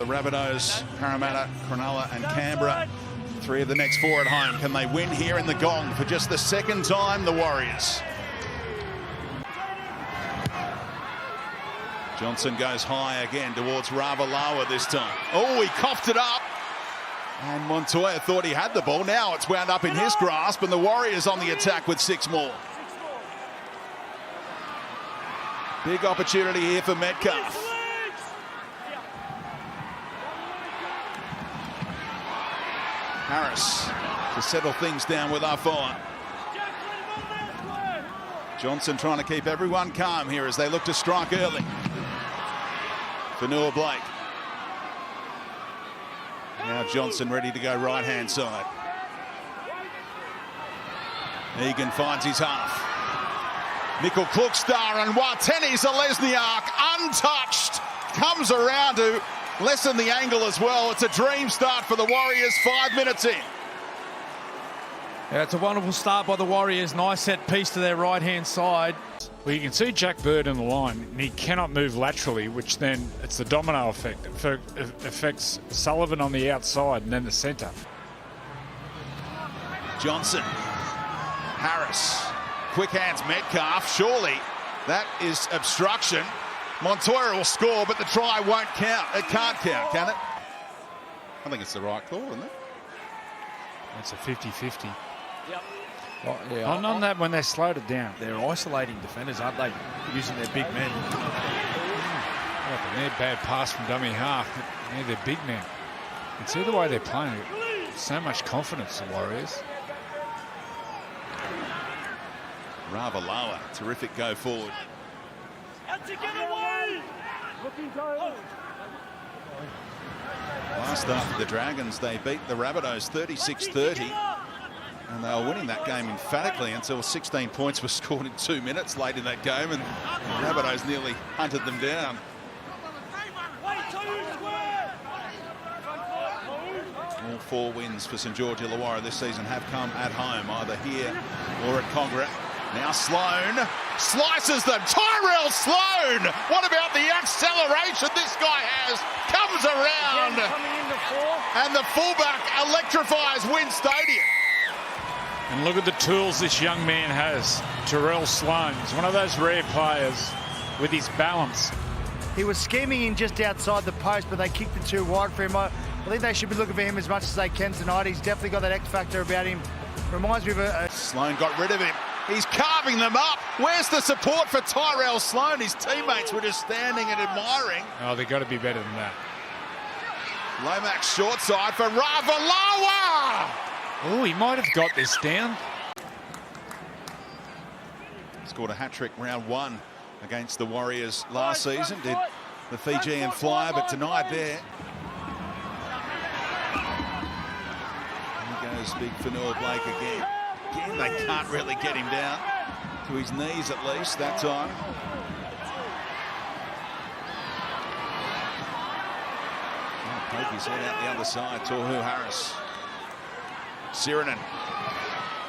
Rabbitohs, Parramatta, Cronulla and Canberra. 3 of the next 4 at home. Can they win here in the Gong for just the second time, the Warriors? Johnson goes high again towards Ravalawa this time. Oh, he coughed it up. And Montoya thought he had the ball. Now it's wound up in his grasp, and the Warriors on the attack with 6 more. Big opportunity here for Metcalf. Harris to settle things down with Afon. Johnson trying to keep everyone calm here as they look to strike early. Fanua Blake. Now Johnson ready to go right-hand side. Egan finds his half. Nickel Klukstar and Wateni Zalesniak untouched. Comes around to lessen the angle as well. It's a dream start for the Warriors 5 minutes in. Yeah, it's a wonderful start by the Warriors. Nice set piece to their right-hand side. Well, you can see Jack Bird in the line, and he cannot move laterally, which then it's the domino effect. It affects Sullivan on the outside and then the centre. Johnson, Harris, quick hands Metcalf. Surely that is obstruction. Montoya will score, but the try won't count. It can't count, can it? I think it's the right call, isn't it? It's a 50-50. Yep. Well, yeah, on that when they slowed it down. They're isolating defenders, aren't they? Using their big men. Yeah, they're bad pass from dummy half. They're their big men. And see the way they're playing. So much confidence, the Warriors. Ravalawa, terrific go forward. Last start for the Dragons, they beat the Rabbitohs 36-30. And they were winning that game emphatically until 16 points were scored in 2 minutes late in that game, and the Rabbitohs nearly hunted them down. All 4 wins for St George Illawarra this season have come at home, either here or at Congress. Now Sloan slices them. Tyrell Sloan! What about the acceleration this guy has? Comes around. And the fullback electrifies Wynn Stadium. And look at the tools this young man has. Tyrell Sloan. He's one of those rare players with his balance. He was scheming in just outside the post, but they kicked it too wide for him. I think they should be looking for him as much as they can tonight. He's definitely got that X factor about him. Reminds me of a... Sloan got rid of him. He's carving them up. Where's the support for Tyrell Sloan? His teammates were just standing and admiring. Oh, they've got to be better than that. Lomax short side for Ravalawa. Oh, he might have got this down. Scored a hat-trick round 1 against the Warriors last season. Did the Fijian flyer, but denied there. Here goes big Fanua Blake again. Again, they can't really get him down to his knees at least that time. Poke his head out the other side. Tohu Harris. Sirinen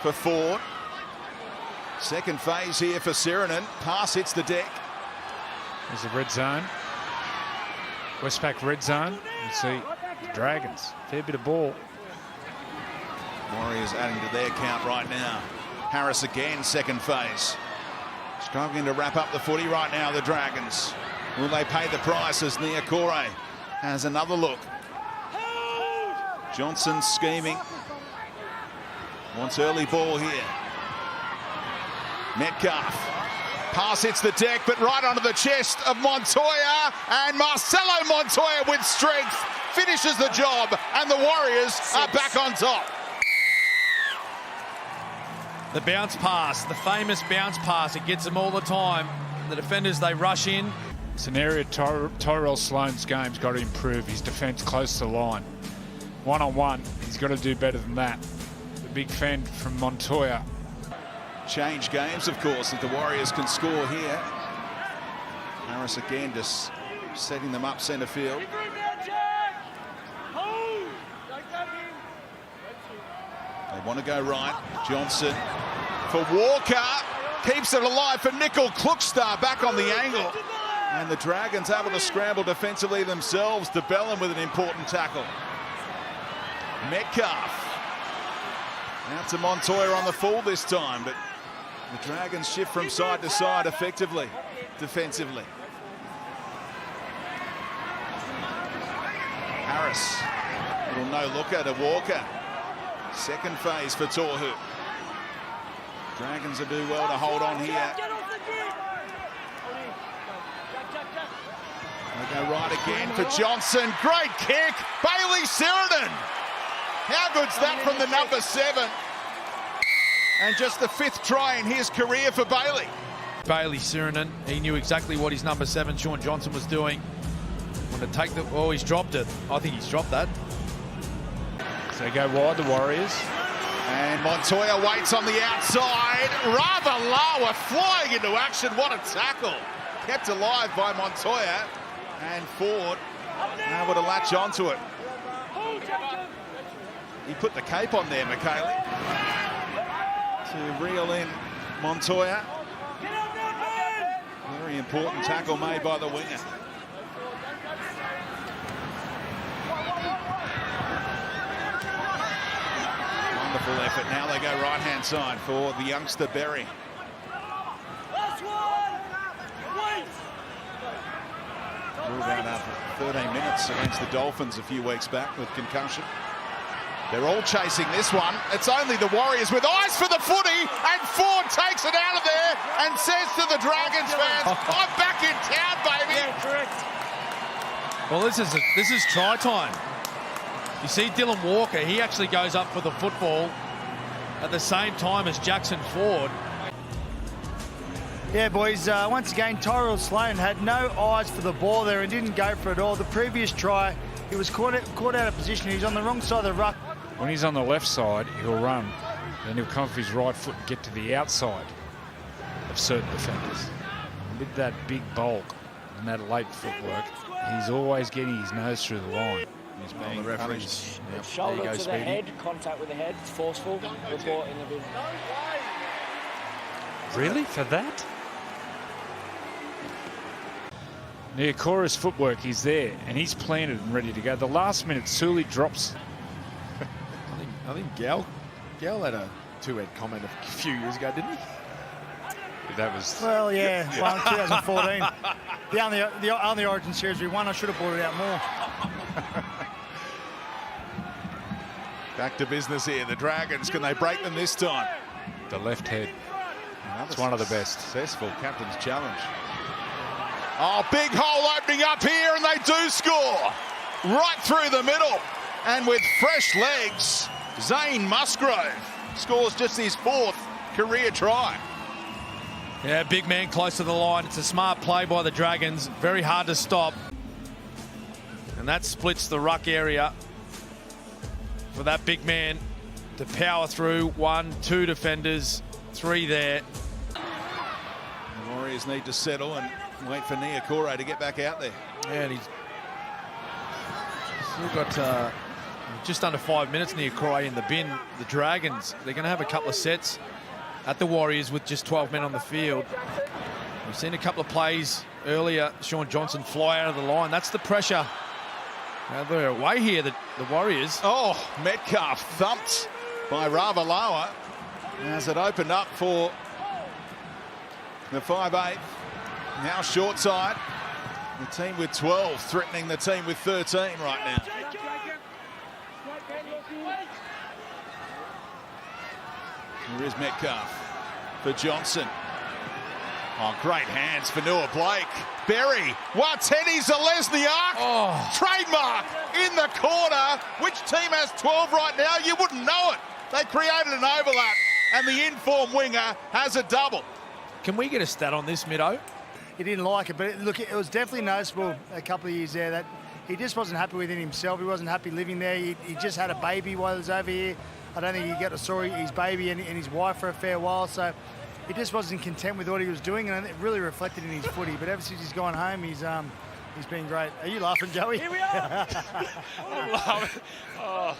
for Ford. Second phase here for Sirinen. Pass hits the deck. There's the red zone. Westpac red zone. You see the Dragons. Fair bit of ball. Warriors adding to their count right now. Harris again, second phase. Struggling to wrap up the footy right now, the Dragons. Will they pay the price as Niokore has another look? Johnson scheming. Wants early ball here. Metcalf. Pass hits the deck, but right onto the chest of Montoya. And Marcelo Montoya with strength finishes the job. And the Warriors are back on top. The bounce pass, the famous bounce pass. It gets them all the time. The defenders, they rush in. It's an area Tyrell Sloan's game's got to improve. His defence close to the line. One-on-one, he's got to do better than that. The big fan from Montoya. Change games, of course, if the Warriors can score here. Harris again just setting them up centre field. They want to go right. Johnson for Walker. Keeps it alive for Nickel Klukstar back on the angle. And the Dragons able to scramble defensively themselves. De Bellin with an important tackle. Metcalf. Out to Montoya on the full this time, but the Dragons shift from side to side effectively, defensively. Harris, little no-looker to Walker. Second phase for Tohu. Dragons will do well to hold on here. They go right again for Johnson. Great kick. Bailey Sheridan. How good's that from the number 7? And just the 5th try in his career for Bailey. Bailey Sheridan, he knew exactly what his number 7, Sean Johnson, was doing. When to take the, oh, he's dropped it. I think he's dropped that. So they go wide, the Warriors. And Montoya waits on the outside. Ravalawa flying into action. What a tackle. Kept alive by Montoya. And Ford able to latch onto it. He put the cape on there, McKaylee, to reel in Montoya. Very important tackle made by the winger. Wonderful effort. Now they go right-hand side for the youngster Berry. Ruled out after 13 minutes against the Dolphins a few weeks back with concussion. They're all chasing this one. It's only the Warriors with eyes for the footy, and Ford takes it out of there and says to the Dragons fans, I'm back in town, baby. Yeah, correct. Well, this is try time. You see Dylan Walker, he actually goes up for the football at the same time as Jackson Ford. Yeah, boys, once again, Tyrell Sloan had no eyes for the ball there and didn't go for it all. The previous try, he was caught out of position. He was on the wrong side of the ruck. When he's on the left side, he'll run. Then he'll come off his right foot and get to the outside of certain defenders. With that big bulk and that late footwork, he's always getting his nose through the line. He's being the referees. Yep. Shoulder to the head, contact with the head, it's forceful, report in the bin. Really? For that? Niakora's footwork, he's there, and he's planted and ready to go. The last minute, Sully drops. I think Gal had a 2-head comment a few years ago, didn't he? That was... Well, yeah, well, 2014. The only Origin series we won. I should have brought it out more. Back to business here. The Dragons, can they break them this time? The left head. It's one of the best. Successful captain's challenge. Oh, big hole opening up here, and they do score. Right through the middle. And with fresh legs, Zane Musgrove scores just his 4th career try. Yeah, big man close to the line. It's a smart play by the Dragons. Very hard to stop. And that splits the ruck area for that big man to power through. 1, 2 defenders, 3 there. The Warriors need to settle and wait for Niakora to get back out there. Yeah, and he's still got just under 5 minutes. Niakora in the bin. The Dragons, they're going to have a couple of sets at the Warriors with just 12 men on the field. We've seen a couple of plays earlier. Sean Johnson fly out of the line. That's the pressure. Now they're away here, the Warriors. Oh, Metcalf thumped by Ravalawa as it opened up for the 5'8". Now short side. The team with 12 threatening the team with 13 right now. Here is Metcalf for Johnson. Oh, great hands for Noah Blake. Berry, Wateni Zalesniak, trademark in the corner. Which team has 12 right now? You wouldn't know it. They created an overlap, and the in-form winger has a double. Can we get a stat on this, Middo? He didn't like it, but look, it was definitely noticeable a couple of years there that he just wasn't happy within himself. He wasn't happy living there. He just had a baby while he was over here. I don't think he got to saw his baby and his wife for a fair while, so he just wasn't content with what he was doing, and it really reflected in his footy. But ever since he's gone home, he's been great. Are you laughing, Joey? Here we are. I love it. Oh.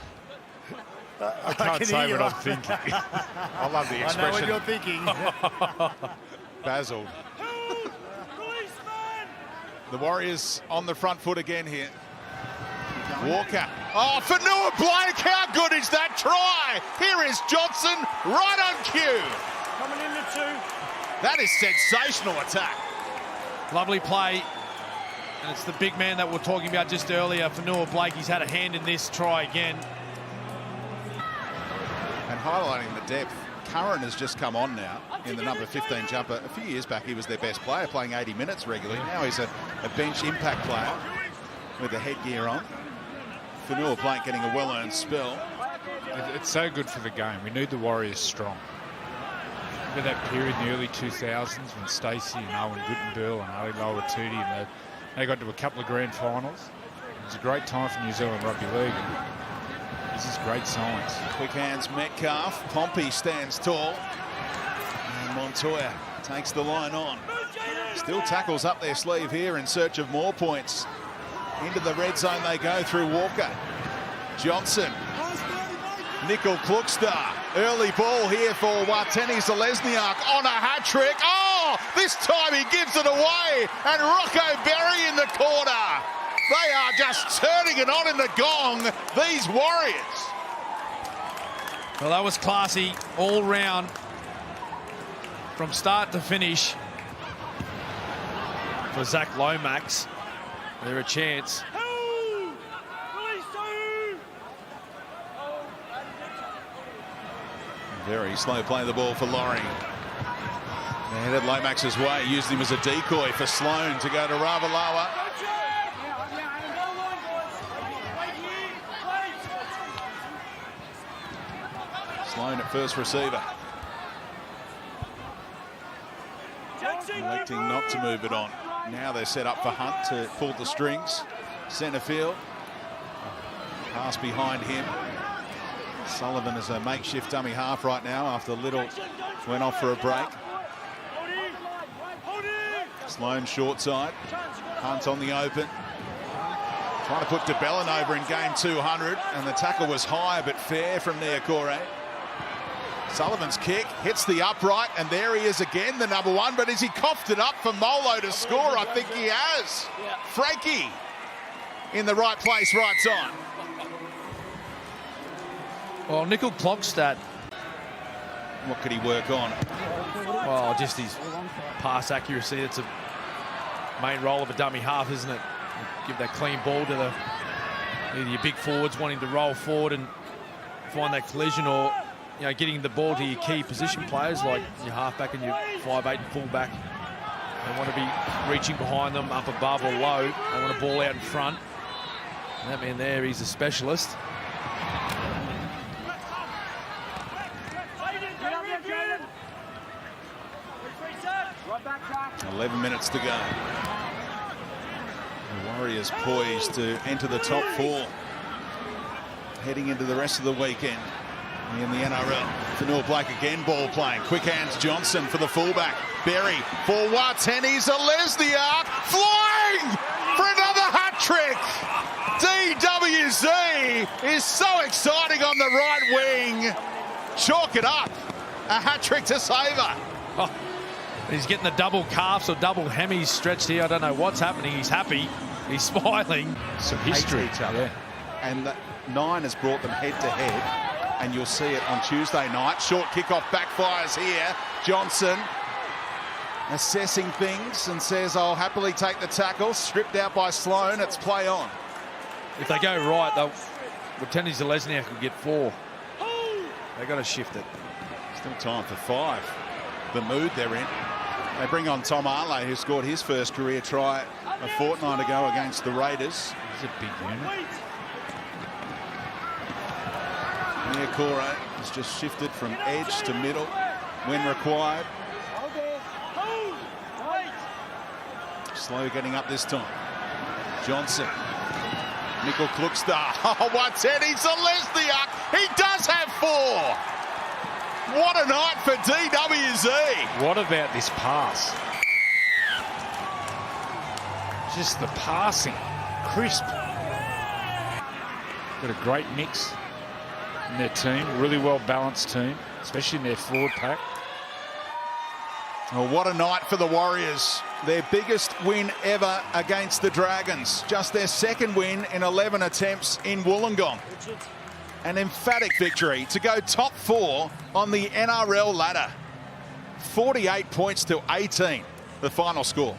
I can't say what I'm thinking. I love the I know expression. what you're thinking. Basil. The Warriors on the front foot again here. Walker. Oh, Fanua Blake, how good is that try? Here is Johnson, right on cue. Coming in the 2. That is sensational attack. Lovely play. And it's the big man that we were talking about just earlier, Fanua Blake. He's had a hand in this try again. And highlighting the depth, Curran has just come on now in the number 15 jumper. A few years back, he was their best player, playing 80 minutes regularly. Now he's a bench impact player with the headgear on. Fanua Blake getting a well-earned spell. It's so good for the game. We need the Warriors strong. Remember that period in the early 2000s when Stacey and Owen Guttenberg and Ali Lauratudi, and they got to a couple of grand finals. It was a great time for New Zealand Rugby League. This is great science. Quick hands, Metcalf. Pompey stands tall. And Montoya takes the line on. Still tackles up their sleeve here in search of more points. Into the red zone they go through Walker. Johnson. Nickel Klukstar. Early ball here for Wateni Zalesniak on a hat-trick. Oh, this time he gives it away. And Rocco Berry in the corner. They are just turning it on in the gong, these Warriors. Well, that was classy all round from start to finish for Zach Lomax. They're a chance. Very slow play the ball for Laurie. They headed Lomax's way, used him as a decoy for Sloan to go to Ravalawa. Sloan at first receiver. Electing not to move it on. Now they're set up for Hunt to pull the strings. Centre field. Pass behind him. Sullivan is a makeshift dummy half right now after Little went off for a break. Sloan short side. Hunt on the open. Trying to put DeBellin over in game 200, and the tackle was high but fair from Niokore. Sullivan's kick hits the upright, and there he is again, the number 1. But has he coughed it up for Molo to score? I think he has. Frankie in the right place, right time. Well, Nickel Klogstad. What could he work on? Well, just his pass accuracy. It's a main role of a dummy half, isn't it? Give that clean ball to either your big forwards wanting to roll forward and find that collision, or getting the ball to your key position players like your halfback and your 5'8" and fullback. They want to be reaching behind them, up above or low. They want a ball out in front. And that man there, he's a specialist. 11 minutes to go. The Warriors poised to enter the top 4. Heading into the rest of the weekend in the NRL. Fanua Blake again ball playing. Quick hands Johnson for the fullback. Berry for Wateni Zalesniak. Flying for another hat-trick. DWZ is so exciting on the right wing. Chalk it up. A hat-trick to Saver. Oh, he's getting the double calves or double hemis stretched here. I don't know what's happening. He's happy. He's smiling. Some history. Each other. Yeah. And the 9 has brought them head-to-head. And you'll see it on Tuesday night. Short kickoff backfires here. Johnson assessing things and says, I'll happily take the tackle. Stripped out by Sloan. It's play on. If they go right, Wateni Zalesniak could get 4. They've got to shift it. Still time for 5. The mood they're in. They bring on Tom Ale, who scored his first career try a fortnight ago against the Raiders. He's a big unit. Niokore has just shifted from edge to middle when required. Slow getting up this time. Johnson. Nickel Klukstar. Oh, Wateni Zalesniak. He does have 4. What a night for DWZ. What about this pass? Just the passing. Crisp. Got a great mix in their team. Really well-balanced team, especially in their forward pack. Well, what a night for the Warriors. their biggest win ever against the Dragons. Just their second win in 11 attempts in Wollongong. An emphatic victory to go top 4 on the NRL ladder. 48 points to 18, the final score.